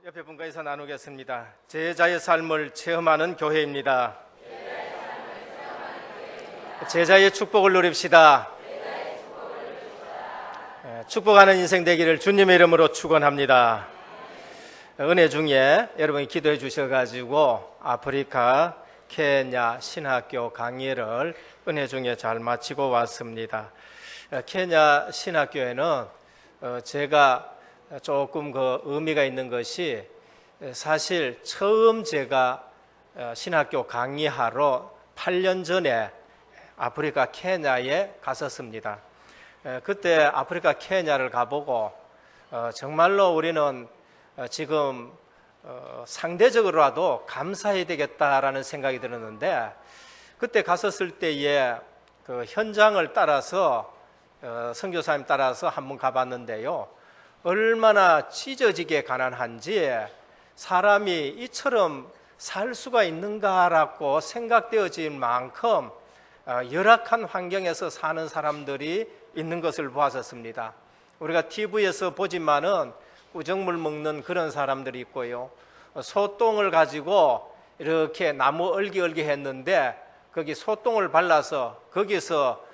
옆에 분과에서 나누겠습니다. 제자의 삶을 체험하는 교회입니다. 제자의 축복을 누립시다. 축복하는 인생 되기를 주님의 이름으로 축원합니다. 은혜 중에 여러분이 기도해 주셔가지고 아프리카 케냐 신학교 강의를 은혜 중에 잘 마치고 왔습니다. 케냐 신학교에는 제가 조금 의미가 있는 것이, 사실 처음 제가 신학교 강의하러 8년 전에 아프리카 케냐에 갔었습니다. 그때 아프리카 케냐를 가보고 정말로 우리는 지금 상대적으로라도 감사해야 되겠다라는 생각이 들었는데, 그때 갔었을 때에 그 현장을 따라서 선교사님 따라서 한번 가봤는데요, 얼마나 찢어지게 가난한지, 사람이 이처럼 살 수가 있는가라고 생각되어질 만큼 열악한 환경에서 사는 사람들이 있는 것을 보았었습니다. 우리가 TV에서 보지만은 우정물 먹는 그런 사람들이 있고요, 소똥을 가지고 이렇게 나무 얼기얼기 했는데 거기 소똥을 발라서 거기서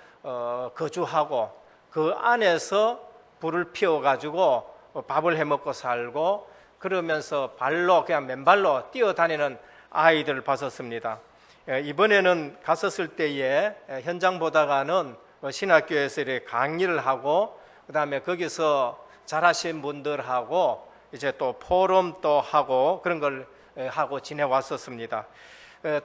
거주하고 그 안에서 불을 피워가지고 밥을 해먹고 살고, 그러면서 발로 그냥 맨발로 뛰어다니는 아이들을 봤었습니다. 이번에는 갔었을 때에 현장 보다가는 신학교에서 이렇게 강의를 하고, 그 다음에 거기서 잘하신 분들하고 이제 또 포럼도 하고 그런 걸 하고 지내왔었습니다.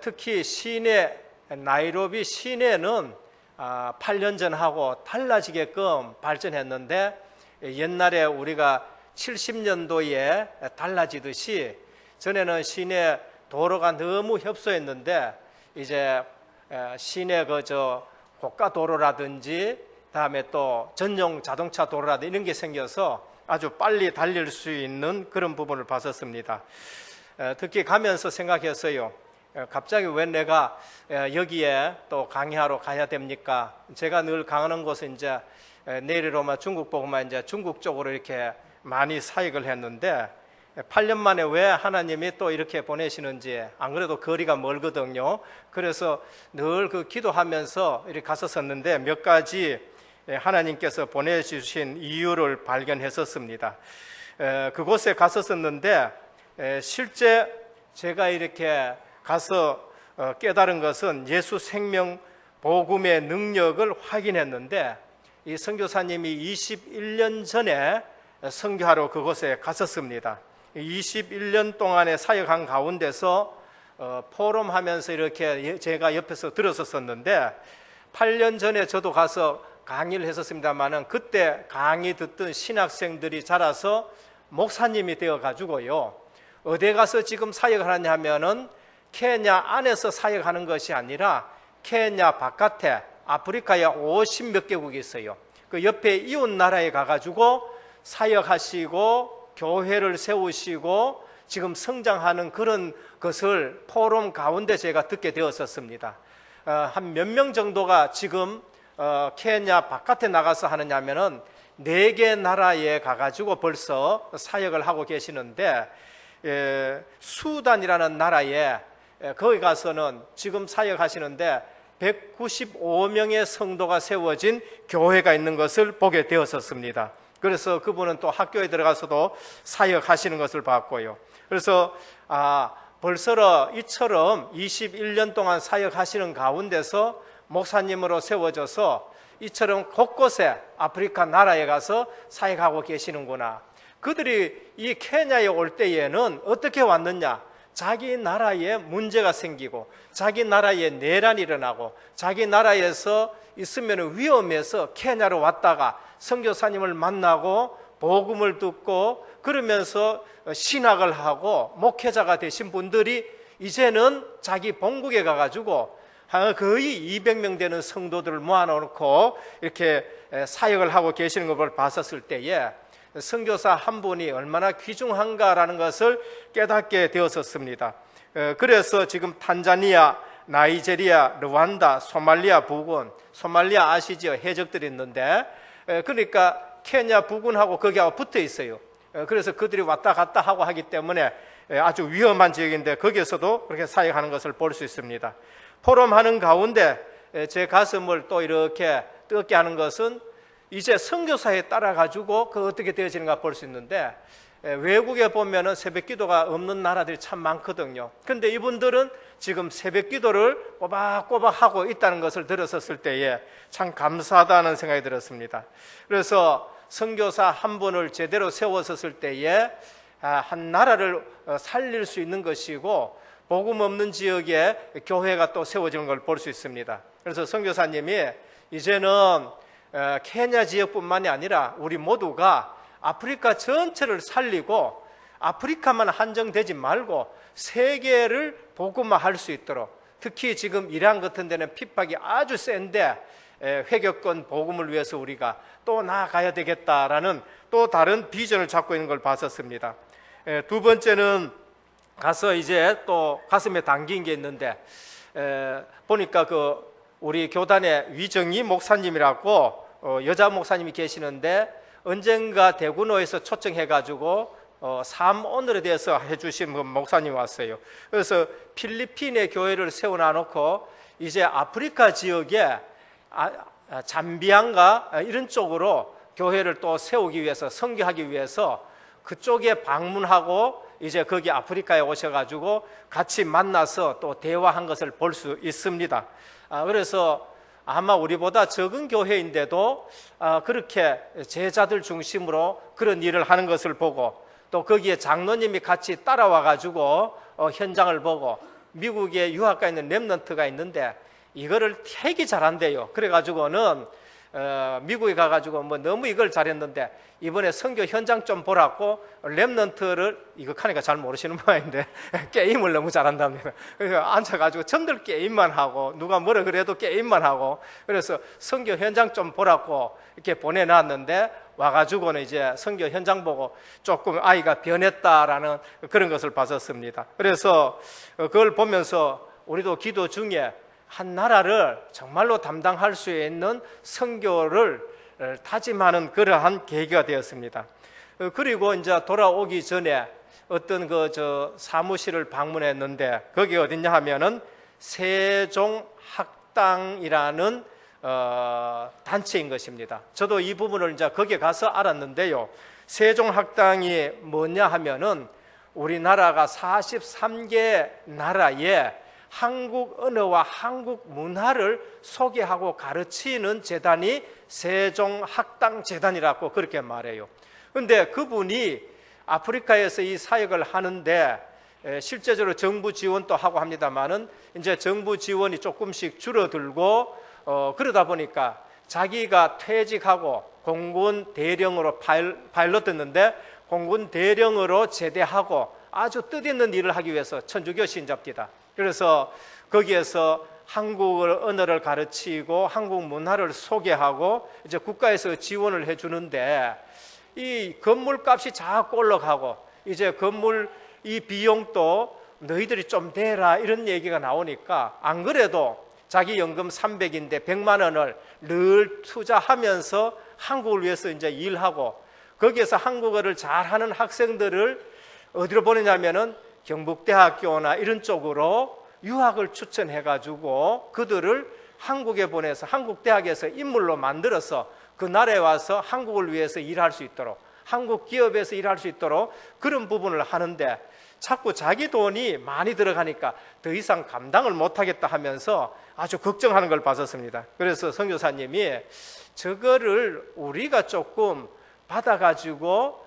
특히 시내, 나이로비 시내는 8년 전하고 달라지게끔 발전했는데, 옛날에 우리가 70년도에 달라지듯이 전에는 시내 도로가 너무 협소했는데 이제 시내 고가 도로라든지 다음에 또 전용 자동차 도로라든지 이런 게 생겨서 아주 빨리 달릴 수 있는 그런 부분을 봤었습니다. 특히 가면서 생각했어요. 갑자기 왜 내가 여기에 또 강의하러 가야 됩니까? 제가 늘 강하는 곳은 이제 내리로만 중국 보고만 이제 중국 쪽으로 이렇게 많이 사역을 했는데, 8년 만에 왜 하나님이 또 이렇게 보내시는지, 안 그래도 거리가 멀거든요. 그래서 늘 기도하면서 이렇게 갔었었는데 몇 가지 하나님께서 보내주신 이유를 발견했었습니다. 그곳에 갔었었는데 실제 제가 이렇게 가서 깨달은 것은 예수 생명 복음의 능력을 확인했는데, 이 선교사님이 21년 전에 선교하러 그곳에 갔었습니다. 21년 동안의 사역한 가운데서 포럼하면서 이렇게 제가 옆에서 들었었는데, 8년 전에 저도 가서 강의를 했었습니다만은 그때 강의 듣던 신학생들이 자라서 목사님이 되어가지고요, 어디 가서 지금 사역을 하냐 하면은 케냐 안에서 사역하는 것이 아니라 케냐 바깥에 아프리카에 50몇 개국이 있어요. 그 옆에 이웃 나라에 가가지고 사역하시고 교회를 세우시고 지금 성장하는 그런 것을 포럼 가운데 제가 듣게 되었었습니다. 한 몇 명 정도가 지금 케냐 바깥에 나가서 하느냐 하면은 4개 나라에 가가지고 벌써 사역을 하고 계시는데, 수단이라는 나라에 거기 가서는 지금 사역하시는데 195명의 성도가 세워진 교회가 있는 것을 보게 되었었습니다. 그래서 그분은 또 학교에 들어가서도 사역하시는 것을 봤고요. 그래서 벌써 이처럼 21년 동안 사역하시는 가운데서 목사님으로 세워져서 이처럼 곳곳에 아프리카 나라에 가서 사역하고 계시는구나. 그들이 이 케냐에 올 때에는 어떻게 왔느냐? 자기 나라에 문제가 생기고 자기 나라에 내란이 일어나고 자기 나라에서 있으면 위험해서 케냐로 왔다가 선교사님을 만나고 복음을 듣고 그러면서 신학을 하고 목회자가 되신 분들이 이제는 자기 본국에 가가지고 거의 200명 되는 성도들을 모아놓고 이렇게 사역을 하고 계시는 것을 봤었을 때에 선교사 한 분이 얼마나 귀중한가라는 것을 깨닫게 되었었습니다. 그래서 지금 탄자니아, 나이제리아, 르완다, 소말리아 부근, 소말리아 아시죠? 해적들이 있는데, 그러니까 케냐 부근하고 거기하고 붙어 있어요. 그래서 그들이 왔다 갔다 하고 하기 때문에 아주 위험한 지역인데 거기에서도 그렇게 사역하는 것을 볼 수 있습니다. 포럼하는 가운데 제 가슴을 또 이렇게 뜨겁게 하는 것은 이제 선교사에 따라 가지고 그 어떻게 되어지는가 볼 수 있는데, 외국에 보면은 새벽 기도가 없는 나라들이 참 많거든요. 근데 이분들은 지금 새벽 기도를 꼬박꼬박 하고 있다는 것을 들었을 때에 참 감사하다는 생각이 들었습니다. 그래서 선교사 한 분을 제대로 세웠었을 때에 한 나라를 살릴 수 있는 것이고, 복음 없는 지역에 교회가 또 세워지는 걸 볼 수 있습니다. 그래서 선교사님이 이제는 케냐 지역뿐만이 아니라 우리 모두가 아프리카 전체를 살리고 아프리카만 한정되지 말고 세계를 복음화할 수 있도록, 특히 지금 이란 같은 데는 핍박이 아주 센데 회교권 복음을 위해서 우리가 또 나아가야 되겠다라는 또 다른 비전을 잡고 있는 걸 봤었습니다. 두 번째는 가서 이제 또 가슴에 담긴 게 있는데, 보니까 그 우리 교단의 위정희 목사님이라고 여자 목사님이 계시는데, 언젠가 대구노에서 초청해가지고 삶 오늘에 대해서 해주신 목사님이 왔어요. 그래서 필리핀의 교회를 세워놔놓고 이제 아프리카 지역에 잠비안가 이런 쪽으로 교회를 또 세우기 위해서, 선교하기 위해서 그쪽에 방문하고 이제 거기 아프리카에 오셔가지고 같이 만나서 또 대화한 것을 볼 수 있습니다. 그래서 아마 우리보다 적은 교회인데도 그렇게 제자들 중심으로 그런 일을 하는 것을 보고, 또 거기에 장로님이 같이 따라와 가지고 현장을 보고, 미국에 유학 가 있는 렘넌트가 있는데 이거를 되게 잘한대요. 그래 가지고는 미국에 가가지고 뭐 너무 이걸 잘했는데 이번에 선교 현장 좀 보라고 렘넌트를, 이거 하니까 잘 모르시는 모양인데 게임을 너무 잘한답니다. 그래서 앉아가지고 전들 게임만 하고, 누가 뭐라 그래도 게임만 하고, 그래서 선교 현장 좀 보라고 이렇게 보내놨는데 와가지고는 이제 선교 현장 보고 조금 아이가 변했다라는 그런 것을 봤었습니다. 그래서 그걸 보면서 우리도 기도 중에 한 나라를 정말로 담당할 수 있는 선교를 다짐하는 그러한 계기가 되었습니다. 그리고 이제 돌아오기 전에 어떤 사무실을 방문했는데, 거기 어딨냐 하면은 세종학당이라는 단체인 것입니다. 저도 이 부분을 이제 거기에 가서 알았는데요. 세종학당이 뭐냐 하면은 우리나라가 43개 나라에 한국 언어와 한국 문화를 소개하고 가르치는 재단이 세종학당재단이라고 그렇게 말해요. 그런데 그분이 아프리카에서 이 사역을 하는데 실제적으로 정부 지원도 하고 합니다만은 이제 정부 지원이 조금씩 줄어들고 그러다 보니까 자기가 퇴직하고 공군 대령으로 파일럿 됐는데 공군 대령으로 제대하고 아주 뜻있는 일을 하기 위해서 천주교 신자입니다. 그래서 거기에서 한국 언어를 가르치고 한국 문화를 소개하고 이제 국가에서 지원을 해주는데, 이 건물값이 자꾸 올라가고 이제 건물 이 비용도 너희들이 좀 대라 이런 얘기가 나오니까, 안 그래도 자기 연금 300인데 100만 원을 늘 투자하면서 한국을 위해서 이제 일하고, 거기에서 한국어를 잘하는 학생들을 어디로 보내냐면은 경북대학교나 이런 쪽으로 유학을 추천해가지고 그들을 한국에 보내서 한국 대학에서 인물로 만들어서 그 나라에 와서 한국을 위해서 일할 수 있도록, 한국 기업에서 일할 수 있도록 그런 부분을 하는데, 자꾸 자기 돈이 많이 들어가니까 더 이상 감당을 못하겠다 하면서 아주 걱정하는 걸 봤었습니다. 그래서 선교사님이 저거를 우리가 조금 받아가지고,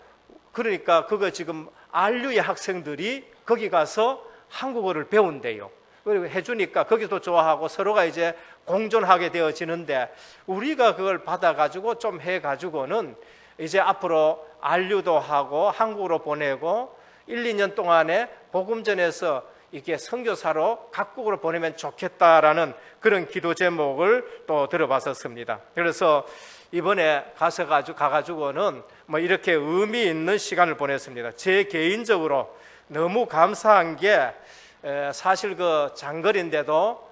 그러니까 그거 지금 안류의 학생들이 거기 가서 한국어를 배운대요. 그리고 해주니까 거기도 좋아하고 서로가 이제 공존하게 되어지는데, 우리가 그걸 받아가지고 좀 해가지고는 이제 앞으로 안류도 하고 한국으로 보내고 1, 2년 동안에 복음전에서 이게 선교사로 각국으로 보내면 좋겠다라는 그런 기도 제목을 또 들어봤었습니다. 그래서 이번에 가가지고는 뭐 이렇게 의미 있는 시간을 보냈습니다. 제 개인적으로 너무 감사한 게, 사실 그 장거리인데도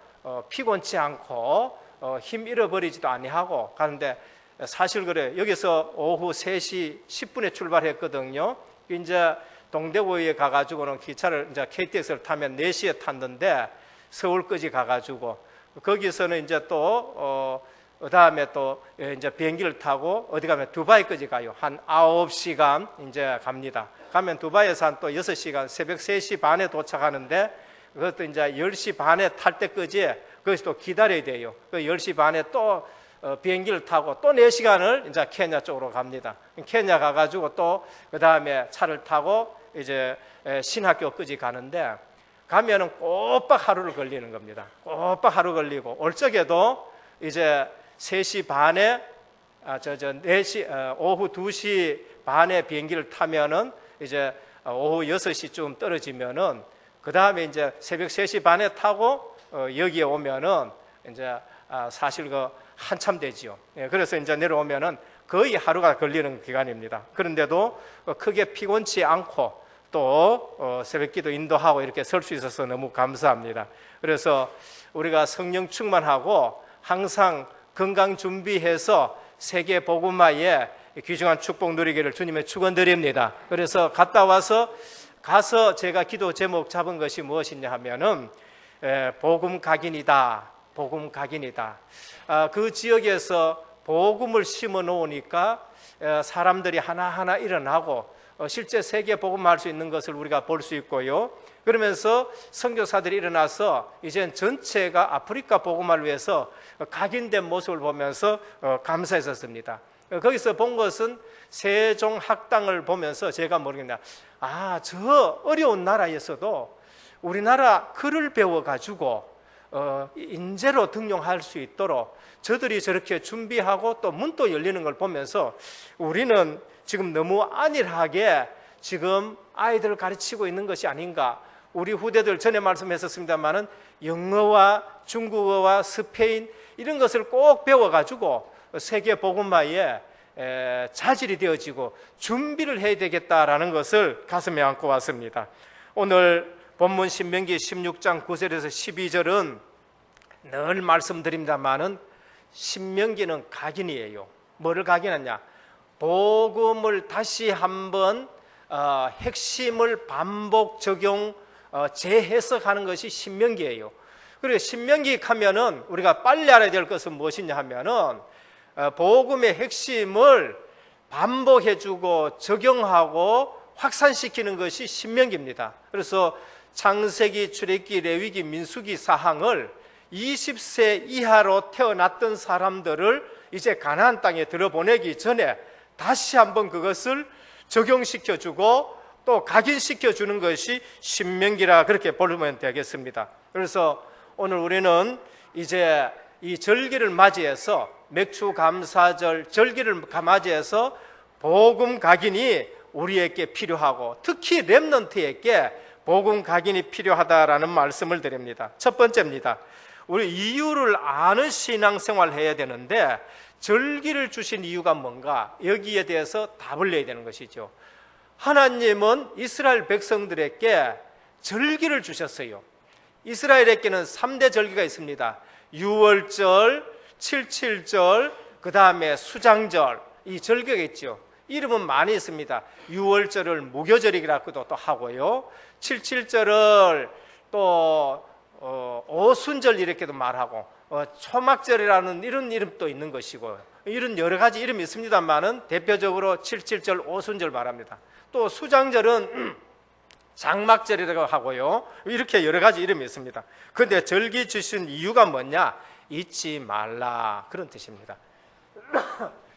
피곤치 않고 힘 잃어버리지도 아니하고 가는데, 사실 그래요. 여기서 오후 3시 10분에 출발했거든요. 이제 동대구에 가가지고는 기차를 이제 KTX를 타면 4시에 탔는데 서울까지 가가지고 거기서는 이제 또 그다음에 또 이제 비행기를 타고 어디 가면 두바이까지 가요. 한 9시간 이제 갑니다. 가면 두바이에서 한 또 6시간, 새벽 3시 반에 도착하는데 그것도 이제 10시 반에 탈 때까지 거기서 또 기다려야 돼요. 그 10시 반에 또 비행기를 타고 또 4시간을 이제 케냐 쪽으로 갑니다. 케냐 가가지고 또 그 다음에 차를 타고 이제 신학교까지 가는데 가면은 꼬박 하루를 걸리는 겁니다. 꼬박 하루 걸리고 올 적에도 이제 3시 반에 4시 오후 2시 반에 비행기를 타면은 이제 오후 6시쯤 떨어지면은 그 다음에 이제 새벽 3시 반에 타고 여기에 오면은 이제 사실 그 한참 되지요. 그래서 이제 내려오면은 거의 하루가 걸리는 기간입니다. 그런데도 크게 피곤치 않고 또 새벽기도 인도하고 이렇게 설 수 있어서 너무 감사합니다. 그래서 우리가 성령 충만하고 항상 건강 준비해서 세계 복음화에 귀중한 축복 누리기를 주님의 축원드립니다. 그래서 갔다 와서 제가 기도 제목 잡은 것이 무엇이냐 하면은 복음 각인이다. 복음 각인이다. 그 지역에서 복음을 심어 놓으니까 사람들이 하나하나 일어나고 실제 세계 복음화할 수 있는 것을 우리가 볼 수 있고요. 그러면서 선교사들이 일어나서 이젠 전체가 아프리카 복음화를 위해서 각인된 모습을 보면서 감사했었습니다. 거기서 본 것은 세종학당을 보면서 제가 모르겠냐, 저 어려운 나라에서도 우리나라 글을 배워가지고 인재로 등용할 수 있도록 저들이 저렇게 준비하고 또 문도 열리는 걸 보면서 우리는 지금 너무 안일하게 지금 아이들을 가르치고 있는 것이 아닌가. 우리 후대들 전에 말씀했었습니다마는 영어와 중국어와 스페인 이런 것을 꼭 배워가지고 세계 복음화에 자질이 되어지고 준비를 해야 되겠다라는 것을 가슴에 안고 왔습니다. 오늘 본문 신명기 16장 9절에서 12절은 늘 말씀드립니다마는 신명기는 각인이에요. 뭐를 각인하냐? 복음을 다시 한번 핵심을 반복 적용 재해석하는 것이 신명기예요. 그리고 신명기 하면은 우리가 빨리 알아야 될 것은 무엇이냐 하면은 복음의 핵심을 반복해주고 적용하고 확산시키는 것이 신명기입니다. 그래서 창세기, 출애굽기, 레위기, 민수기 사항을 20세 이하로 태어났던 사람들을 이제 가나안 땅에 들어보내기 전에 다시 한번 그것을 적용시켜주고 또 각인시켜주는 것이 신명기라 그렇게 보면 되겠습니다. 그래서 오늘 우리는 이제 이 절기를 맞이해서 맥추감사절 절기를 맞이해서 복음 각인이 우리에게 필요하고 특히 렘넌트에게 복음 각인이 필요하다라는 말씀을 드립니다. 첫 번째입니다. 우리 이유를 아는 신앙생활을 해야 되는데 절기를 주신 이유가 뭔가 여기에 대해서 답을 내야 되는 것이죠. 하나님은 이스라엘 백성들에게 절기를 주셨어요. 이스라엘에게는 3대 절기가 있습니다. 유월절, 칠칠절, 그 다음에 수장절, 이 절기가 있죠. 이름은 많이 있습니다. 유월절을 무교절이라고도 또 하고요. 칠칠절을 또 오순절 이렇게도 말하고 초막절이라는 이런 이름도 있는 것이고 이런 여러 가지 이름이 있습니다만은 대표적으로 칠칠절, 오순절 말합니다. 또 수장절은 장막절이라고 하고요. 이렇게 여러 가지 이름이 있습니다. 그런데 절기 주신 이유가 뭐냐? 잊지 말라 그런 뜻입니다.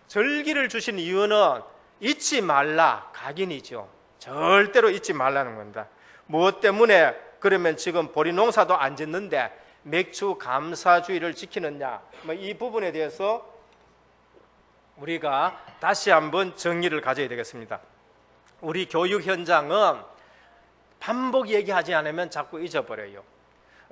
절기를 주신 이유는 잊지 말라 각인이죠. 절대로 잊지 말라는 겁니다. 무엇 때문에 그러면 지금 보리 농사도 안 짓는데 맥주 감사주의를 지키느냐? 이 부분에 대해서 우리가 다시 한번 정리를 가져야 되겠습니다. 우리 교육 현장은 반복 얘기하지 않으면 자꾸 잊어버려요.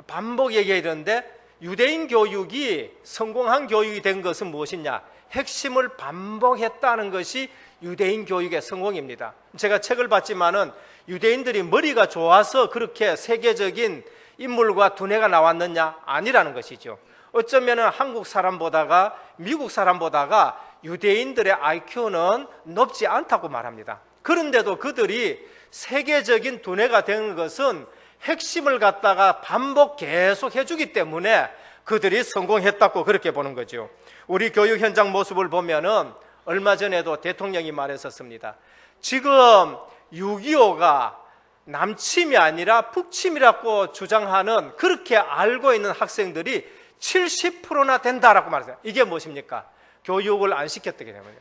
반복 얘기해야 되는데 유대인 교육이 성공한 교육이 된 것은 무엇이냐? 핵심을 반복했다는 것이 유대인 교육의 성공입니다. 제가 책을 봤지만은 유대인들이 머리가 좋아서 그렇게 세계적인 인물과 두뇌가 나왔느냐? 아니라는 것이죠. 어쩌면 한국 사람보다가 미국 사람보다가 유대인들의 IQ는 높지 않다고 말합니다. 그런데도 그들이 세계적인 두뇌가 되는 것은 핵심을 갖다가 반복 계속 해주기 때문에 그들이 성공했다고 그렇게 보는 거죠. 우리 교육 현장 모습을 보면은 얼마 전에도 대통령이 말했었습니다. 지금 6.25가 남침이 아니라 북침이라고 주장하는, 그렇게 알고 있는 학생들이 70%나 된다라고 말했어요. 이게 무엇입니까? 교육을 안 시켰기 때문에,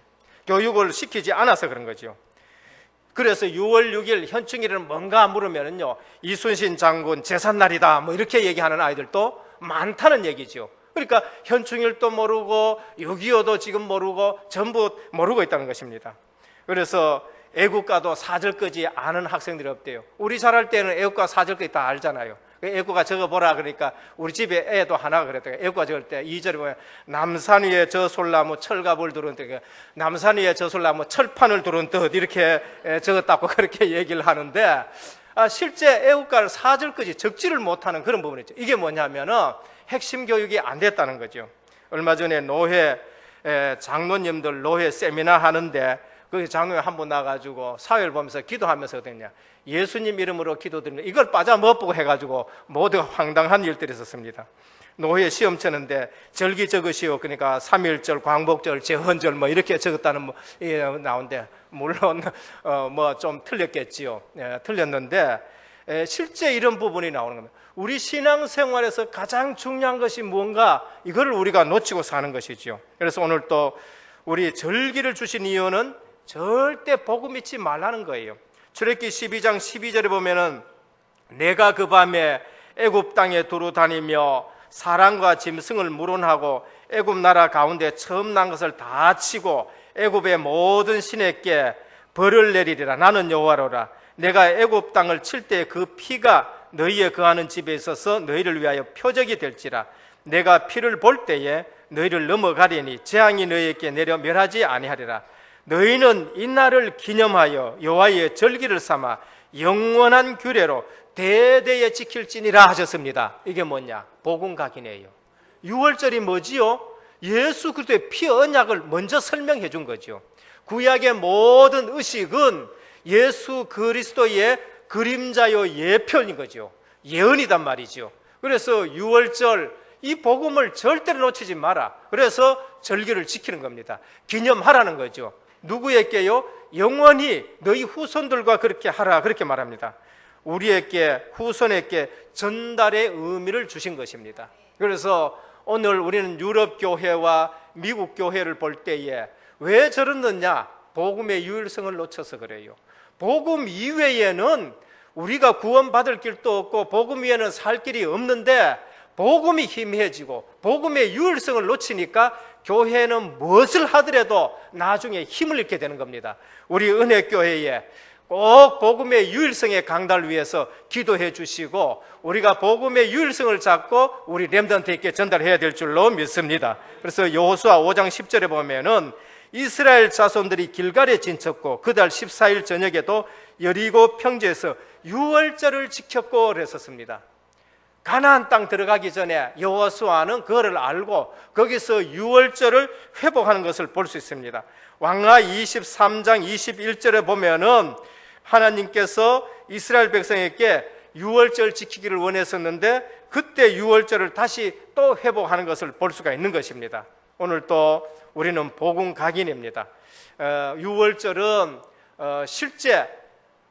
교육을 시키지 않아서 그런 거죠. 그래서 6월 6일 현충일은 뭔가 물으면은요, 이순신 장군 제삿날이다 뭐 이렇게 얘기하는 아이들도 많다는 얘기죠. 그러니까 현충일도 모르고 6.25도 지금 모르고 전부 모르고 있다는 것입니다. 그래서 애국가도 사절까지 아는 학생들이 없대요. 우리 자랄 때는 애국가 사절까지 다 알잖아요. 애국가 적어보라 그러니까 우리 집에 애도 하나가 그랬대요. 애국가 적을 때 2절에 보면 남산 위에 저 솔나무 철갑을 두른 듯, 남산 위에 저 솔나무 철판을 두른 듯 이렇게 적었다고 그렇게 얘기를 하는데, 실제 애국가를 사절까지 적지를 못하는 그런 부분이죠. 이게 뭐냐면은 핵심 교육이 안 됐다는 거죠. 얼마 전에 노회 장로님들 노회 세미나 하는데 거기 장로님 한 분 나가지고 사회를 보면서 기도하면서 어땠냐, 예수님 이름으로 기도드리는 이걸 빠져 못 보고 해가지고 모두가 황당한 일들이 있었습니다. 노회 시험 치는데 절기 적으시오, 그러니까 3.1절, 광복절, 제헌절 뭐 이렇게 적었다는 나오는데, 물론 뭐 좀 틀렸겠지요. 틀렸는데 실제 이런 부분이 나오는 겁니다. 우리 신앙생활에서 가장 중요한 것이 뭔가, 이거를 우리가 놓치고 사는 것이죠. 그래서 오늘 또 우리 절기를 주신 이유는 절대 복음 잊지 말라는 거예요. 출애굽기 12장 12절에 보면은 내가 그 밤에 애굽 땅에 두루 다니며 사람과 짐승을 물온하고 애굽 나라 가운데 처음 난 것을 다 치고 애굽의 모든 신에게 벌을 내리리라. 나는 여호와로라. 내가 애굽 땅을 칠 때 그 피가 너희의 거하는 집에 있어서 너희를 위하여 표적이 될지라. 내가 피를 볼 때에 너희를 넘어가리니 재앙이 너희에게 내려 멸하지 아니하리라. 너희는 이 날을 기념하여 여호와의 절기를 삼아 영원한 규례로 대대에 지킬지니라 하셨습니다. 이게 뭐냐? 복음 각인이에요. 6월절이 뭐지요? 예수 그리스도의 피 언약을 먼저 설명해 준 거죠. 구약의 모든 의식은 예수 그리스도의 그림자요 예표인 거죠. 예언이단 말이죠. 그래서 6월절 이 복음을 절대로 놓치지 마라. 그래서 절기를 지키는 겁니다. 기념하라는 거죠. 누구에게요? 영원히 너희 후손들과 그렇게 하라, 그렇게 말합니다. 우리에게, 후손에게 전달의 의미를 주신 것입니다. 그래서 오늘 우리는 유럽 교회와 미국 교회를 볼 때에 왜 저러느냐? 복음의 유일성을 놓쳐서 그래요. 복음 이외에는 우리가 구원받을 길도 없고 복음 위에는 살 길이 없는데, 복음이 희미해지고 복음의 유일성을 놓치니까 교회는 무엇을 하더라도 나중에 힘을 잃게 되는 겁니다. 우리 은혜교회에 꼭 복음의 유일성의 강달을 위해서 기도해 주시고, 우리가 복음의 유일성을 잡고 우리 렘넌트에게 전달해야 될 줄로 믿습니다. 그래서 여호수아 5장 10절에 보면은 이스라엘 자손들이 길갈에 진쳤고 그달 14일 저녁에도 여리고 평지에서 유월절을 지켰고 그랬었습니다. 가나안 땅 들어가기 전에 여호수아는 그거를 알고 거기서 유월절을 회복하는 것을 볼 수 있습니다. 왕하 23장 21절에 보면은 하나님께서 이스라엘 백성에게 유월절 지키기를 원했었는데 그때 유월절을 다시 또 회복하는 것을 볼 수가 있는 것입니다. 오늘 또 우리는 복음 각인입니다. 유월절은 실제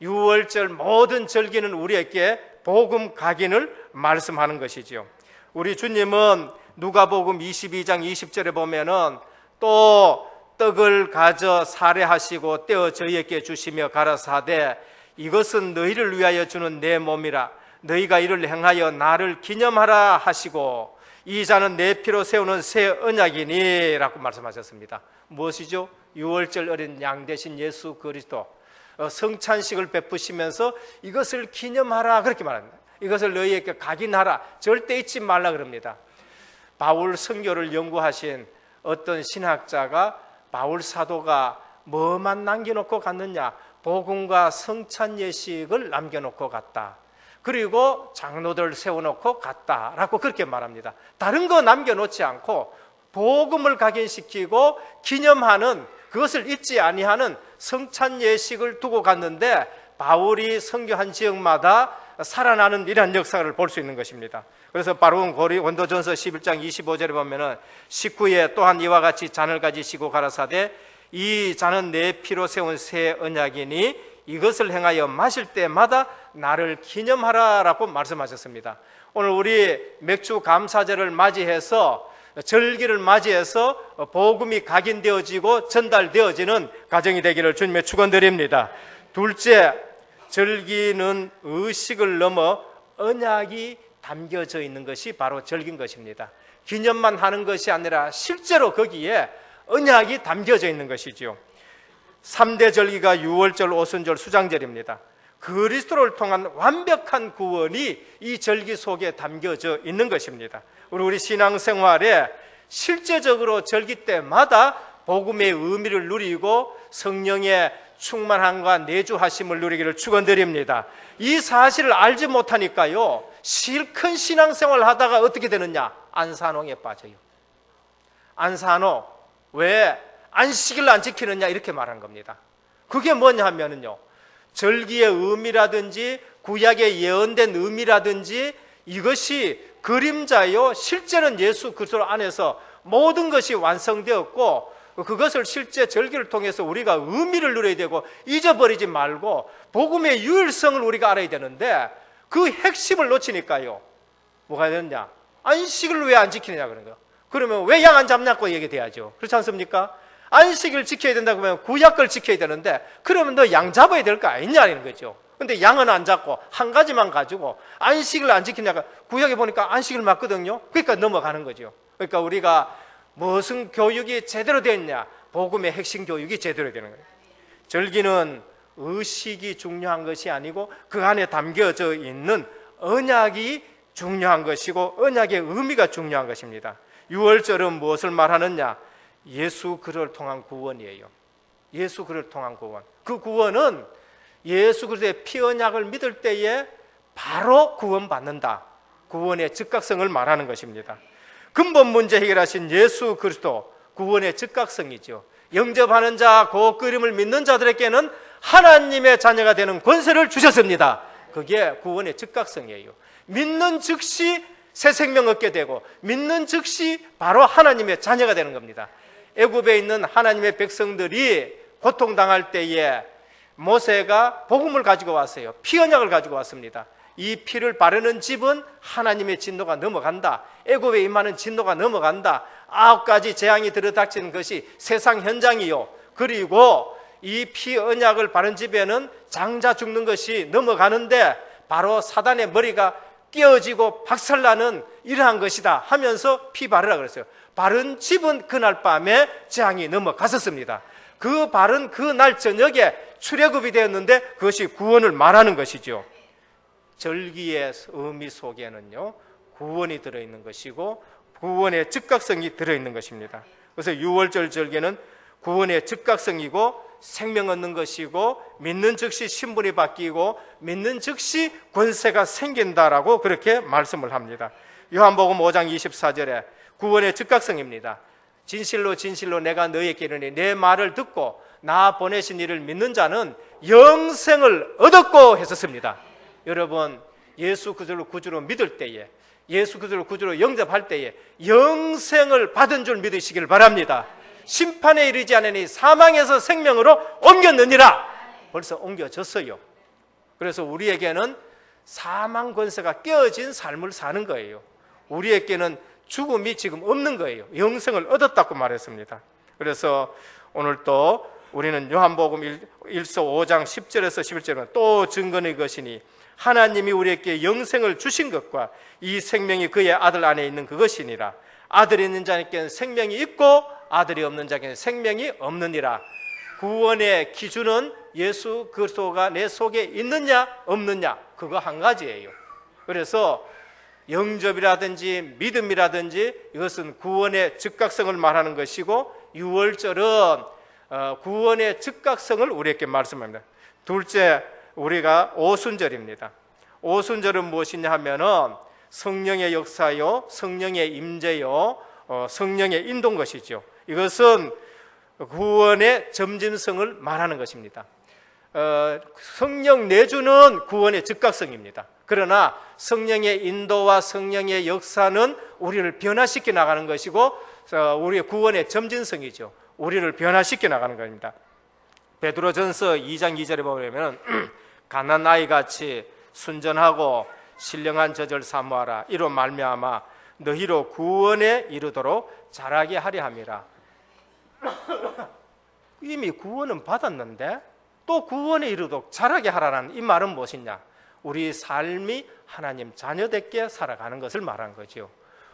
유월절 모든 절기는 우리에게 복음 각인을 말씀하는 것이죠. 우리 주님은 누가복음 22장 20절에 보면은 또 떡을 가져 살해하시고 떼어 저희에게 주시며 가라사대 이것은 너희를 위하여 주는 내 몸이라 너희가 이를 행하여 나를 기념하라 하시고 이 잔은 내 피로 세우는 새 언약이니 라고 말씀하셨습니다. 무엇이죠? 유월절 어린 양 대신 예수 그리스도 성찬식을 베푸시면서 이것을 기념하라 그렇게 말합니다. 이것을 너희에게 각인하라, 절대 잊지 말라 그럽니다. 바울 선교를 연구하신 어떤 신학자가 바울 사도가 뭐만 남겨놓고 갔느냐? 복음과 성찬 예식을 남겨놓고 갔다. 그리고 장로들 세워놓고 갔다라고 그렇게 말합니다. 다른 거 남겨놓지 않고 복음을 각인시키고 기념하는, 그것을 잊지 아니하는 성찬 예식을 두고 갔는데, 바울이 선교한 지역마다 살아나는 이러한 역사를 볼 수 있는 것입니다. 그래서 바로 고린도전서 11장 25절에 보면은, 식후에 또한 이와 같이 잔을 가지시고 가라사대 이 잔은 내 피로 세운 새 언약이니 이것을 행하여 마실 때마다 나를 기념하라라고 말씀하셨습니다. 오늘 우리 맥주 감사절을 맞이해서, 절기를 맞이해서 복음이 각인되어지고 전달되어지는 가정이 되기를 주님의 축원드립니다. 둘째, 절기는 의식을 넘어 언약이 담겨져 있는 것이 바로 절기인 것입니다. 기념만 하는 것이 아니라 실제로 거기에 언약이 담겨져 있는 것이죠. 3대 절기가 유월절, 오순절, 수장절입니다. 그리스도를 통한 완벽한 구원이 이 절기 속에 담겨져 있는 것입니다. 우리 신앙생활에 실제적으로 절기 때마다 복음의 의미를 누리고 성령의 충만함과 내주하심을 누리기를 축원드립니다. 이 사실을 알지 못하니까요, 실컷 신앙생활을 하다가 어떻게 되느냐? 안산홍에 빠져요. 안산홍, 왜 안식일을 안 지키느냐 이렇게 말한 겁니다. 그게 뭐냐 하면은요, 절기의 의미라든지 구약에 예언된 의미라든지 이것이 그림자요, 실제는 예수 그리스도 안에서 모든 것이 완성되었고, 그것을 실제 절기를 통해서 우리가 의미를 누려야 되고 잊어버리지 말고 복음의 유일성을 우리가 알아야 되는데, 그 핵심을 놓치니까요, 뭐가 되느냐? 안식을 왜 안 지키느냐 그런 거예요. 그러면 왜 양 안 잡냐고 얘기돼야죠. 그렇지 않습니까? 안식을 지켜야 된다고 하면 구약을 지켜야 되는데, 그러면 너 양 잡아야 될 거 아니냐는 거죠. 근데 양은 안 잡고 한 가지만 가지고 안식을 안 지키냐가, 구약에 보니까 안식을 맞거든요. 그러니까 넘어가는 거죠. 그러니까 우리가 무슨 교육이 제대로 됐냐? 복음의 핵심 교육이 제대로 되는 거예요. 절기는 의식이 중요한 것이 아니고 그 안에 담겨져 있는 언약이 중요한 것이고 언약의 의미가 중요한 것입니다. 유월절은 무엇을 말하느냐? 예수 그리스도를 통한 구원이에요. 예수 그리스도를 통한 구원. 그 구원은 예수 그리스도의 피 언약을 믿을 때에 바로 구원받는다. 구원의 즉각성을 말하는 것입니다. 근본 문제 해결하신 예수 그리스도, 구원의 즉각성이죠. 영접하는 자, 그 그림을 믿는 자들에게는 하나님의 자녀가 되는 권세를 주셨습니다. 그게 구원의 즉각성이에요. 믿는 즉시 새 생명 얻게 되고, 믿는 즉시 바로 하나님의 자녀가 되는 겁니다. 애굽에 있는 하나님의 백성들이 고통당할 때에 모세가 복음을 가지고 왔어요. 피 언약을 가지고 왔습니다. 이 피를 바르는 집은 하나님의 진노가 넘어간다. 애굽에 임하는 진노가 넘어간다. 9가지 재앙이 들어닥치는 것이 세상 현장이요, 그리고 이 피 언약을 바른 집에는 장자 죽는 것이 넘어가는데 바로 사단의 머리가 깨어지고 박살나는 이러한 것이다 하면서 피 바르라 그랬어요. 바른 집은 그날 밤에 재앙이 넘어갔었습니다. 그 바른 그날 저녁에 출애굽이 되었는데 그것이 구원을 말하는 것이죠. 절기의 의미 속에는요, 구원이 들어있는 것이고 구원의 즉각성이 들어있는 것입니다. 그래서 유월절 절기는 구원의 즉각성이고 생명 얻는 것이고, 믿는 즉시 신분이 바뀌고 믿는 즉시 권세가 생긴다라고 그렇게 말씀을 합니다. 요한복음 5장 24절에 구원의 즉각성입니다. 진실로 진실로 내가 너희에게 이르니 내 말을 듣고 나 보내신 이를 믿는 자는 영생을 얻었고 했었습니다. 여러분, 예수 그리스도를 구주로 믿을 때에, 예수 그리스도를 구주로 영접할 때에 영생을 받은 줄 믿으시길 바랍니다. 심판에 이르지 않으니 사망에서 생명으로 옮겼느니라. 벌써 옮겨졌어요. 그래서 우리에게는 사망 권세가 깨어진 삶을 사는 거예요. 우리에게는 죽음이 지금 없는 거예요. 영생을 얻었다고 말했습니다. 그래서 오늘 또 우리는 요한복음 1서 5장 10절에서 11절은 또 증거는 것이니 하나님이 우리에게 영생을 주신 것과 이 생명이 그의 아들 안에 있는 그것이니라. 아들이 있는 자에게는 생명이 있고 아들이 없는 자에게는 생명이 없느니라. 구원의 기준은 예수 그리스도가 내 속에 있느냐 없느냐, 그거 한 가지예요. 그래서 영접이라든지 믿음이라든지 이것은 구원의 즉각성을 말하는 것이고, 유월절은 구원의 즉각성을 우리에게 말씀합니다. 둘째, 우리가 오순절입니다. 오순절은 무엇이냐 하면은 성령의 역사요, 성령의 임재요, 성령의 인도인 것이죠. 이것은 구원의 점진성을 말하는 것입니다. 성령 내주는 구원의 즉각성입니다. 그러나 성령의 인도와 성령의 역사는 우리를 변화시켜 나가는 것이고 우리의 구원의 점진성이죠. 우리를 변화시켜 나가는 겁니다. 베드로전서 2장 2절에 보면 가난 아이같이 순전하고 신령한 젖을 사모하라. 이로 말미암아 너희로 구원에 이르도록 자라게 하려 함이라. 이미 구원은 받았는데 또 구원에 이르도록 자라게 하라는 이 말은 무엇이냐? 우리 삶이 하나님 자녀답게 살아가는 것을 말하는 거죠.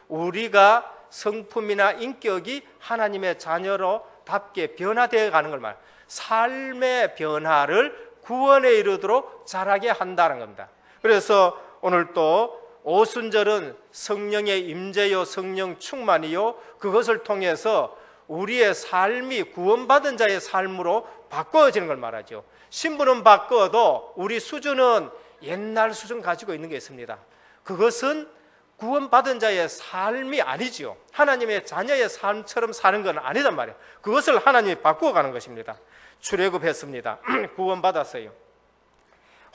우리가 성품이나 인격이 하나님의 자녀로 답게 변화되어 가는 걸 말합니다. 삶의 변화를 구원에 이르도록 자라게 한다는 겁니다. 그래서 오늘 또 오순절은 성령의 임재요 성령 충만이요 그것을 통해서 우리의 삶이 구원받은 자의 삶으로 바꿔지는 걸 말하죠. 신분은 바꿔도 우리 수준은 옛날 수준 가지고 있는 게 있습니다. 그것은 구원받은 자의 삶이 아니지요. 하나님의 자녀의 삶처럼 사는 건 아니단 말이에요. 그것을 하나님이 바꾸어가는 것입니다. 출애굽했습니다. 구원받았어요.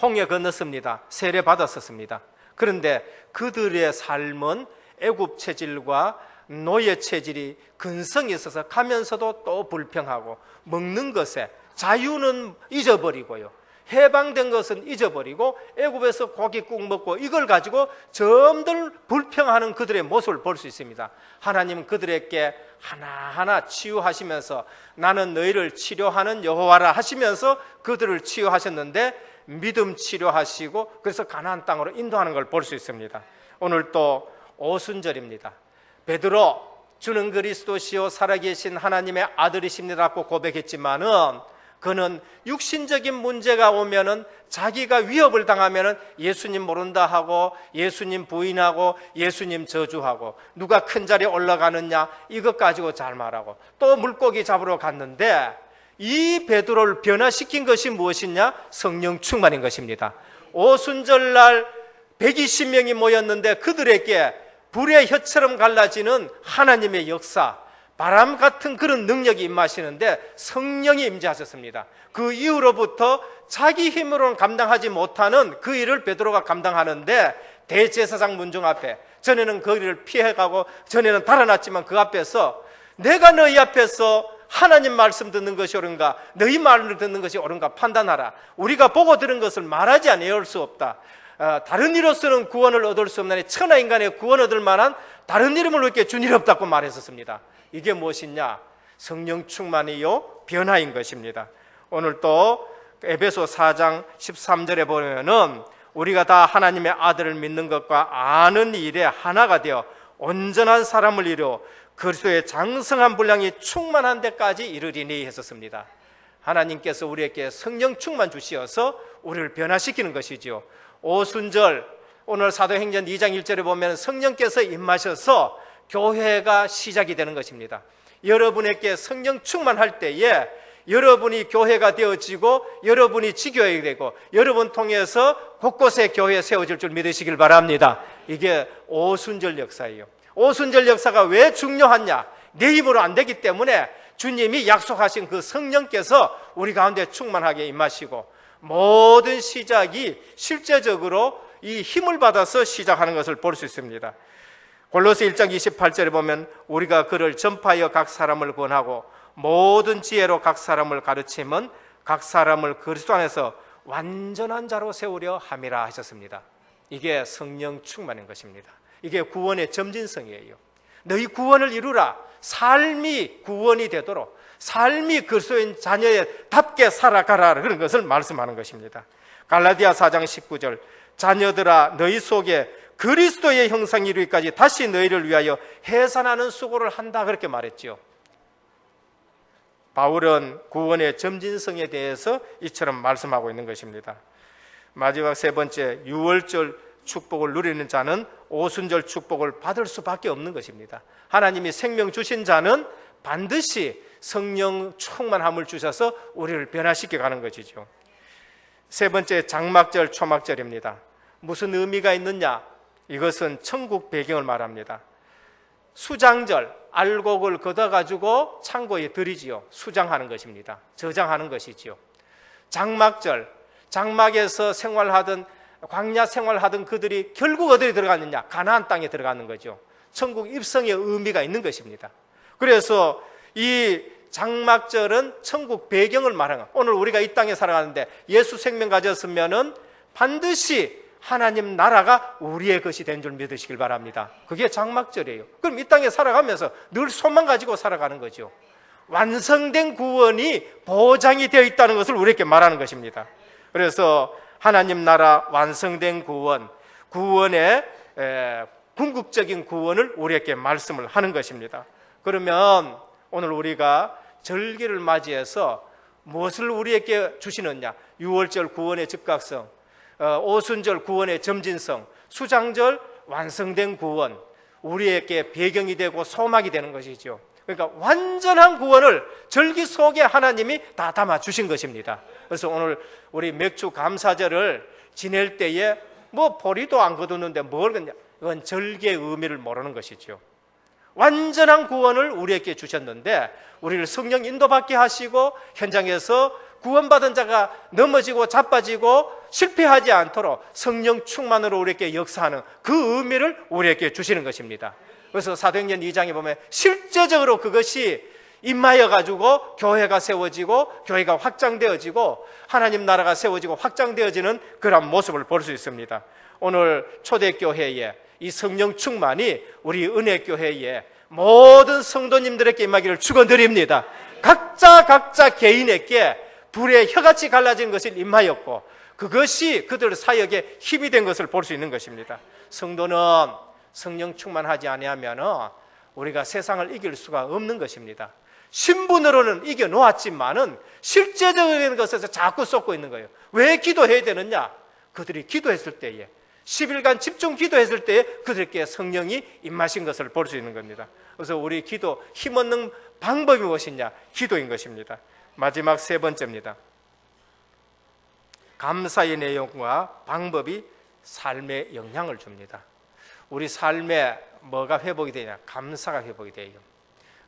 홍해 건넜습니다. 세례받았었습니다. 그런데 그들의 삶은 애굽 체질과 노예 체질이 근성이 있어서 가면서도 또 불평하고 먹는 것에 자유는 잊어버리고요. 해방된 것은 잊어버리고 애굽에서 고깃국 먹고 이걸 가지고 점들 불평하는 그들의 모습을 볼 수 있습니다. 하나님 그들에게 하나하나 치유하시면서 나는 너희를 치료하는 여호와라 하시면서 그들을 치유하셨는데 믿음 치료하시고 그래서 가나안 땅으로 인도하는 걸 볼 수 있습니다. 오늘 또 오순절입니다. 베드로 주는 그리스도시요 살아계신 하나님의 아들이십니다라고 고백했지만은 그는 육신적인 문제가 오면은 자기가 위협을 당하면은 예수님 모른다 하고 예수님 부인하고 예수님 저주하고 누가 큰 자리에 올라가느냐 이것 가지고 잘 말하고 또 물고기 잡으러 갔는데 이 베드로를 변화시킨 것이 무엇이냐? 성령 충만인 것입니다. 오순절날 120명이 모였는데 그들에게 불의 혀처럼 갈라지는 하나님의 역사, 바람 같은 그런 능력이 임하시는데 성령이 임재하셨습니다. 그 이후로부터 자기 힘으로는 감당하지 못하는 그 일을 베드로가 감당하는데 대제사장 문중 앞에 전에는 거기를 피해가고 전에는 달아났지만 그 앞에서 내가 너희 앞에서 하나님 말씀 듣는 것이 옳은가 너희 말을 듣는 것이 옳은가 판단하라. 우리가 보고 들은 것을 말하지 아니할 수 없다. 다른 이로서는 구원을 얻을 수 없나니 천하 인간의 구원 얻을 만한 다른 이름을 얻게 준 일 없다고 말했었습니다. 이게 무엇이냐? 성령 충만이요 변화인 것입니다. 오늘 또 에베소 4장 13절에 보면은 우리가 다 하나님의 아들을 믿는 것과 아는 일에 하나가 되어 온전한 사람을 이루어 그리스도의 장성한 분량이 충만한 데까지 이르리니 했었습니다. 하나님께서 우리에게 성령 충만 주시어서 우리를 변화시키는 것이지요. 오순절 오늘 사도행전 2장 1절에 보면 성령께서 임하셔서 교회가 시작이 되는 것입니다. 여러분에게 성령 충만할 때에 여러분이 교회가 되어지고 여러분이 지교회가 되고 여러분 통해서 곳곳에 교회 세워질 줄 믿으시길 바랍니다. 이게 오순절 역사예요. 오순절 역사가 왜 중요하냐? 내 힘으로 안 되기 때문에 주님이 약속하신 그 성령께서 우리 가운데 충만하게 임하시고 모든 시작이 실제적으로 이 힘을 받아서 시작하는 것을 볼 수 있습니다. 골로새 1장 28절에 보면 우리가 그를 전파하여 각 사람을 권하고 모든 지혜로 각 사람을 가르치면 각 사람을 그리스도 안에서 완전한 자로 세우려 함이라 하셨습니다. 이게 성령 충만인 것입니다. 이게 구원의 점진성이에요. 너희 구원을 이루라. 삶이 구원이 되도록 삶이 그리스도인 자녀의 답게 살아가라 그런 것을 말씀하는 것입니다. 갈라디아 4장 19절 자녀들아 너희 속에 그리스도의 형상이 이루기까지 다시 너희를 위하여 해산하는 수고를 한다 그렇게 말했죠. 바울은 구원의 점진성에 대해서 이처럼 말씀하고 있는 것입니다. 마지막 세 번째 유월절 축복을 누리는 자는 오순절 축복을 받을 수밖에 없는 것입니다. 하나님이 생명 주신 자는 반드시 성령 충만함을 주셔서 우리를 변화시켜 가는 것이죠. 세 번째 장막절 초막절입니다. 무슨 의미가 있느냐? 이것은 천국 배경을 말합니다. 수장절 알곡을 걷어가지고 창고에 들이지요. 수장하는 것입니다. 저장하는 것이지요. 장막절, 장막에서 생활하던, 광야 생활하던 그들이 결국 어디에 들어갔느냐? 가나안 땅에 들어가는 거죠. 천국 입성의 의미가 있는 것입니다. 그래서 이 장막절은 천국 배경을 말하는 거예요. 오늘 우리가 이 땅에 살아가는데 예수 생명 가졌으면은 반드시 하나님 나라가 우리의 것이 된 줄 믿으시길 바랍니다. 그게 장막절이에요. 그럼 이 땅에 살아가면서 늘 소망 가지고 살아가는 거죠. 완성된 구원이 보장이 되어 있다는 것을 우리에게 말하는 것입니다. 그래서 하나님 나라 완성된 구원, 구원의 궁극적인 구원을 우리에게 말씀을 하는 것입니다. 그러면 오늘 우리가 절기를 맞이해서 무엇을 우리에게 주시느냐? 유월절 구원의 즉각성, 오순절 구원의 점진성, 수장절 완성된 구원, 우리에게 배경이 되고 소망이 되는 것이죠. 그러니까 완전한 구원을 절기 속에 하나님이 다 담아 주신 것입니다. 그래서 오늘 우리 맥주 감사절을 지낼 때에 뭐 보리도 안 거두는데 뭘 그냥, 이건 절기의 의미를 모르는 것이죠. 완전한 구원을 우리에게 주셨는데 우리를 성령 인도받게 하시고 현장에서 구원받은 자가 넘어지고 자빠지고 실패하지 않도록 성령 충만으로 우리에게 역사하는 그 의미를 우리에게 주시는 것입니다. 그래서 사도행전 2장에 보면 실제적으로 그것이 임하여 가지고 교회가 세워지고 교회가 확장되어지고 하나님 나라가 세워지고 확장되어지는 그런 모습을 볼 수 있습니다. 오늘 초대교회에 이 성령 충만이 우리 은혜교회에 모든 성도님들에게 임하기를 축원드립니다. 각자 개인에게 불에 혀같이 갈라진 것이 임하였고 그것이 그들 사역에 힘이 된 것을 볼 수 있는 것입니다. 성도는 성령 충만하지 아니하면 우리가 세상을 이길 수가 없는 것입니다. 신분으로는 이겨놓았지만은 실제적인 것에서 자꾸 쏟고 있는 거예요. 왜 기도해야 되느냐? 그들이 기도했을 때에 10일간 집중 기도했을 때에 그들에게 성령이 임하신 것을 볼 수 있는 겁니다. 그래서 우리 기도 힘없는 방법이 무엇이냐? 기도인 것입니다. 마지막 세 번째입니다. 감사의 내용과 방법이 삶에 영향을 줍니다. 우리 삶에 뭐가 회복이 되냐? 감사가 회복이 돼요.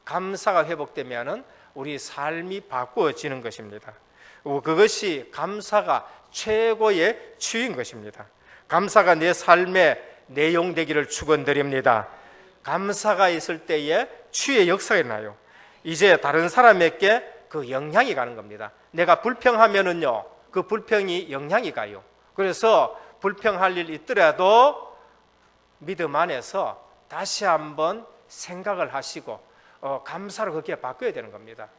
감사가 회복되면은 우리 삶이 바꾸어지는 것입니다. 그것이 감사가 최고의 추인 것입니다. 감사가 내 삶의 내용 되기를 축원드립니다. 감사가 있을 때에 추의 역사가 나요. 이제 다른 사람에게 그 영향이 가는 겁니다. 내가 불평하면은요, 그 불평이 영향이 가요. 그래서 불평할 일 있더라도 믿음 안에서 다시 한번 생각을 하시고 감사로 그렇게 바꿔야 되는 겁니다.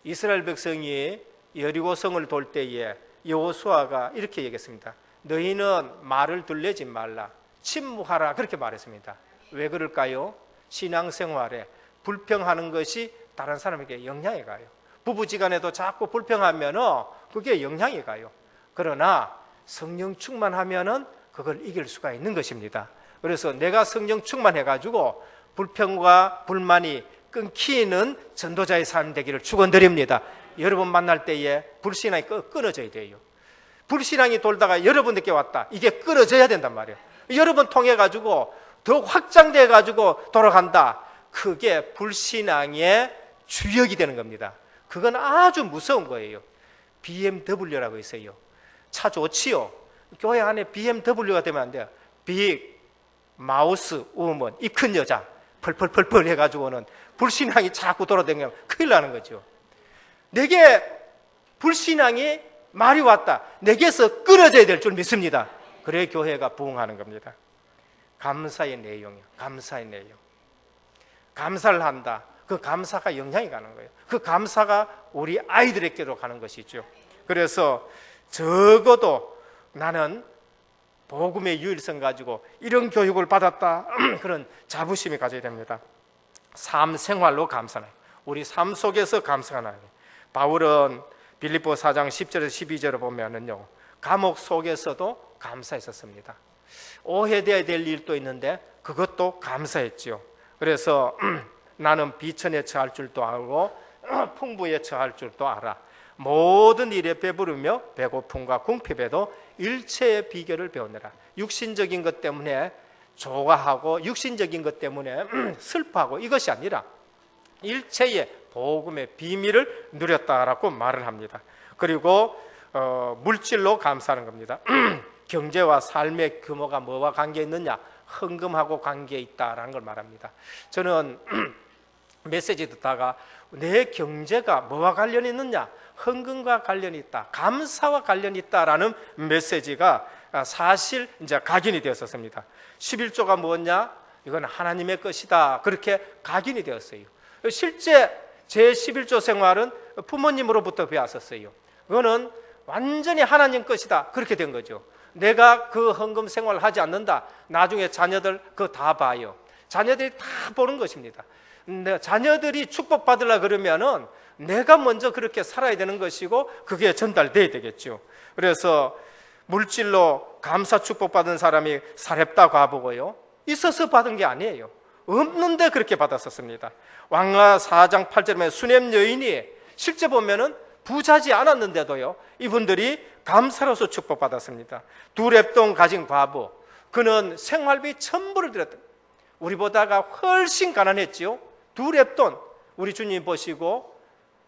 이스라엘 백성이 여리고성을 돌 때에 여호수아가 이렇게 얘기했습니다. 너희는 말을 들내지 말라, 침묵하라, 그렇게 말했습니다. 왜 그럴까요? 신앙생활에 불평하는 것이 다른 사람에게 영향이 가요. 부부지간에도 자꾸 불평하면 그게 영향이 가요. 그러나 성령 충만하면은 그걸 이길 수가 있는 것입니다. 그래서 내가 성령 충만해가지고 불평과 불만이 끊기는 전도자의 삶 되기를 축원드립니다. 여러분 만날 때에 불신앙이 끊어져야 돼요. 불신앙이 돌다가 여러분에게 왔다. 이게 끊어져야 된단 말이에요. 여러분 통해 가지고 더 확장돼 가지고 돌아간다. 그게 불신앙의 주역이 되는 겁니다. 그건 아주 무서운 거예요. BMW라고 있어요. 차 좋지요. 교회 안에 BMW가 되면 안 돼요. 빅 마우스 우먼, 이 큰 여자 펄펄펄펄 해가지고는 불신앙이 자꾸 돌아다니면 큰일 나는 거죠. 내게 불신앙이 말이 왔다. 내게서 끊어져야 될 줄 믿습니다. 그래야 교회가 부흥하는 겁니다. 감사의 내용이요. 감사의 내용. 감사를 한다. 그 감사가 영향이 가는 거예요. 그 감사가 우리 아이들에게도 가는 것이죠. 그래서 적어도 나는 복음의 유일성 가지고 이런 교육을 받았다. 그런 자부심이 가져야 됩니다. 삶 생활로 감사나요. 우리 삶 속에서 감사가 나요. 바울은 빌립보 4장 10절에서 12절을 보면은요, 감옥 속에서도 감사했었습니다. 오해되어야 될 일도 있는데 그것도 감사했지요. 그래서 나는 비천에 처할 줄도 알고 풍부에 처할 줄도 알아. 모든 일에 배부르며 배고픔과 궁핍에도 일체의 비결을 배우느라. 육신적인 것 때문에 좋아하고 육신적인 것 때문에 슬퍼하고 이것이 아니라 일체의 복음의 비밀을 누렸다라고 말을 합니다. 그리고 물질로 감사하는 겁니다. 경제와 삶의 규모가 뭐와 관계 있느냐? 헌금하고 관계에 있다라는 걸 말합니다. 저는 메시지 듣다가 내 경제가 뭐와 관련이 있느냐? 헌금과 관련이 있다, 감사와 관련이 있다라는 메시지가 사실 이제 각인이 되었었습니다. 11조가 뭐냐? 이건 하나님의 것이다, 그렇게 각인이 되었어요. 실제 제 11조 생활은 부모님으로부터 배웠었어요. 그거는 완전히 하나님 것이다, 그렇게 된 거죠. 내가 그 헌금 생활을 하지 않는다, 나중에 자녀들 그거 다 봐요. 자녀들이 다 보는 것입니다. 자녀들이 축복받으려 그러면은 내가 먼저 그렇게 살아야 되는 것이고 그게 전달돼야 되겠죠. 그래서 물질로 감사 축복받은 사람이 사렙다 과부고요, 있어서 받은 게 아니에요. 없는데 그렇게 받았었습니다. 왕하 4장 8절에 수넴 여인이 실제 보면은 부자지 않았는데도요, 이분들이 감사로서 축복받았습니다. 두 렙돈 가진 과부, 그는 생활비 전부를 드렸다. 우리보다가 훨씬 가난했지요. 두 렙돈, 우리 주님 보시고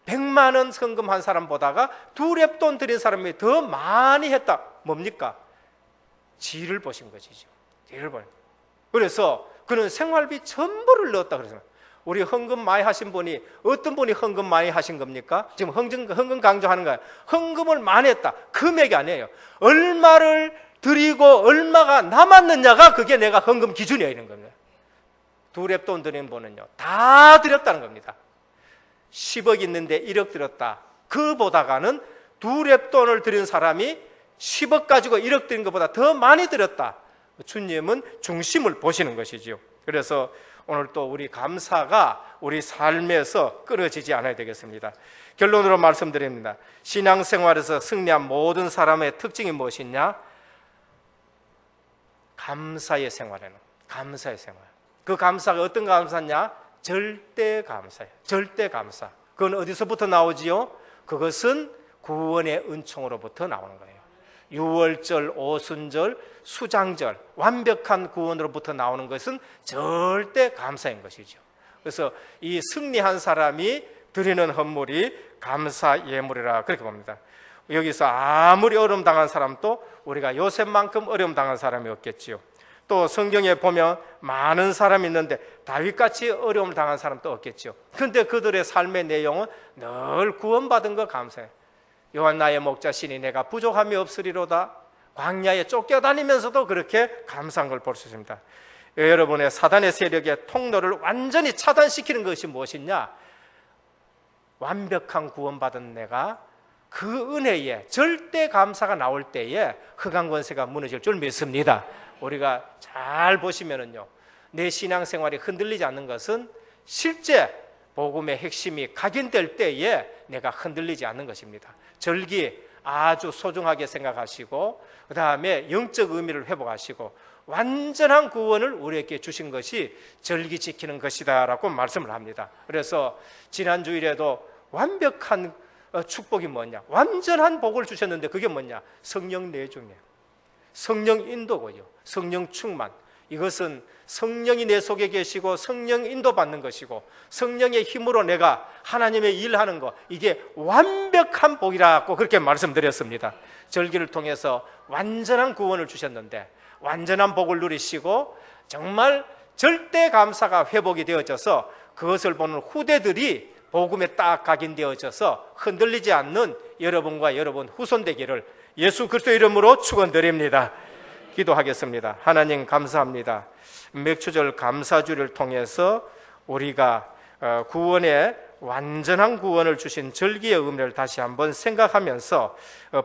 100만 원 헌금한 사람보다가 두 렙돈 드린 사람이 더 많이 했다. 뭡니까? 지를 보신 것이죠. 지를 보는. 그래서 그는 생활비 전부를 넣었다 그랬어요. 우리 헌금 많이 하신 분이, 어떤 분이 헌금 많이 하신 겁니까? 지금 헌금 강조하는 거예요. 헌금을 많이 했다, 금액이 아니에요. 얼마를 드리고 얼마가 남았느냐가 그게 내가 헌금 기준이어야 되는 겁니다. 두 렙돈 드린 분은요, 다 드렸다는 겁니다. 10억 있는데 1억 드렸다, 그보다가는 두 렙돈을 드린 사람이 10억 가지고 1억 드린 것보다 더 많이 드렸다. 주님은 중심을 보시는 것이죠. 그래서 오늘 또 우리 감사가 우리 삶에서 끊어지지 않아야 되겠습니다. 결론으로 말씀드립니다. 신앙생활에서 승리한 모든 사람의 특징이 무엇이냐? 감사의 생활에는, 감사의 생활. 그 감사가 어떤 감사냐? 절대 감사예요. 절대 감사. 그건 어디서부터 나오지요? 그것은 구원의 은총으로부터 나오는 거예요. 유월절, 오순절, 수장절, 완벽한 구원으로부터 나오는 것은 절대 감사인 것이죠. 그래서 이 승리한 사람이 드리는 헌물이 감사 예물이라 그렇게 봅니다. 여기서 아무리 어려움 당한 사람도 우리가 요셉만큼 어려움 당한 사람이 없겠지요. 또 성경에 보면 많은 사람이 있는데 다윗같이 어려움을 당한 사람도 없겠죠. 그런데 그들의 삶의 내용은 늘 구원받은 거 감사해요. 요한나의 목자시니 내가 부족함이 없으리로다. 광야에 쫓겨다니면서도 그렇게 감사한 걸 볼 수 있습니다. 여러분의 사단의 세력의 통로를 완전히 차단시키는 것이 무엇이냐? 완벽한 구원받은 내가 그 은혜에 절대 감사가 나올 때에 흑암 권세가 무너질 줄 믿습니다. 우리가 잘 보시면은요, 내 신앙생활이 흔들리지 않는 것은 실제 복음의 핵심이 각인될 때에 내가 흔들리지 않는 것입니다. 절기 아주 소중하게 생각하시고, 그 다음에 영적 의미를 회복하시고, 완전한 구원을 우리에게 주신 것이 절기 지키는 것이다 라고 말씀을 합니다. 그래서 지난 주일에도 완벽한 축복이 뭐냐? 완전한 복을 주셨는데 그게 뭐냐? 성령 내중이에요. 성령 인도고요, 성령 충만. 이것은 성령이 내 속에 계시고 성령 인도받는 것이고 성령의 힘으로 내가 하나님의 일하는 것, 이게 완벽한 복이라고 그렇게 말씀드렸습니다. 절기를 통해서 완전한 구원을 주셨는데 완전한 복을 누리시고 정말 절대 감사가 회복이 되어져서 그것을 보는 후대들이 복음에 딱 각인되어져서 흔들리지 않는 여러분과 여러분 후손 되기를 예수 그리스도 이름으로 축원드립니다. 기도하겠습니다. 하나님 감사합니다. 맥주절 감사주를 통해서 우리가 구원의 완전한 구원을 주신 절기의 의미를 다시 한번 생각하면서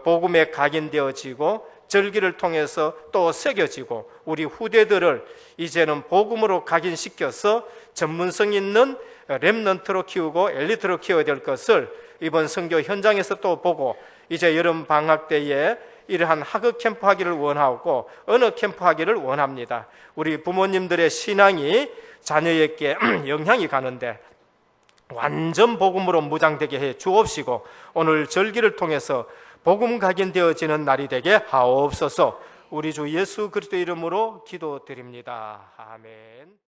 복음에 각인되어지고 절기를 통해서 또 새겨지고 우리 후대들을 이제는 복음으로 각인시켜서 전문성 있는 렘넌트로 키우고 엘리트로 키워야 될 것을 이번 선교 현장에서 또 보고 이제 여름 방학 때에 이러한 학업 캠프 하기를 원하고 언어 캠프 하기를 원합니다. 우리 부모님들의 신앙이 자녀에게 영향이 가는데 완전 복음으로 무장되게 해 주옵시고 오늘 절기를 통해서 복음 각인되어지는 날이 되게 하옵소서. 우리 주 예수 그리스도 이름으로 기도드립니다. 아멘.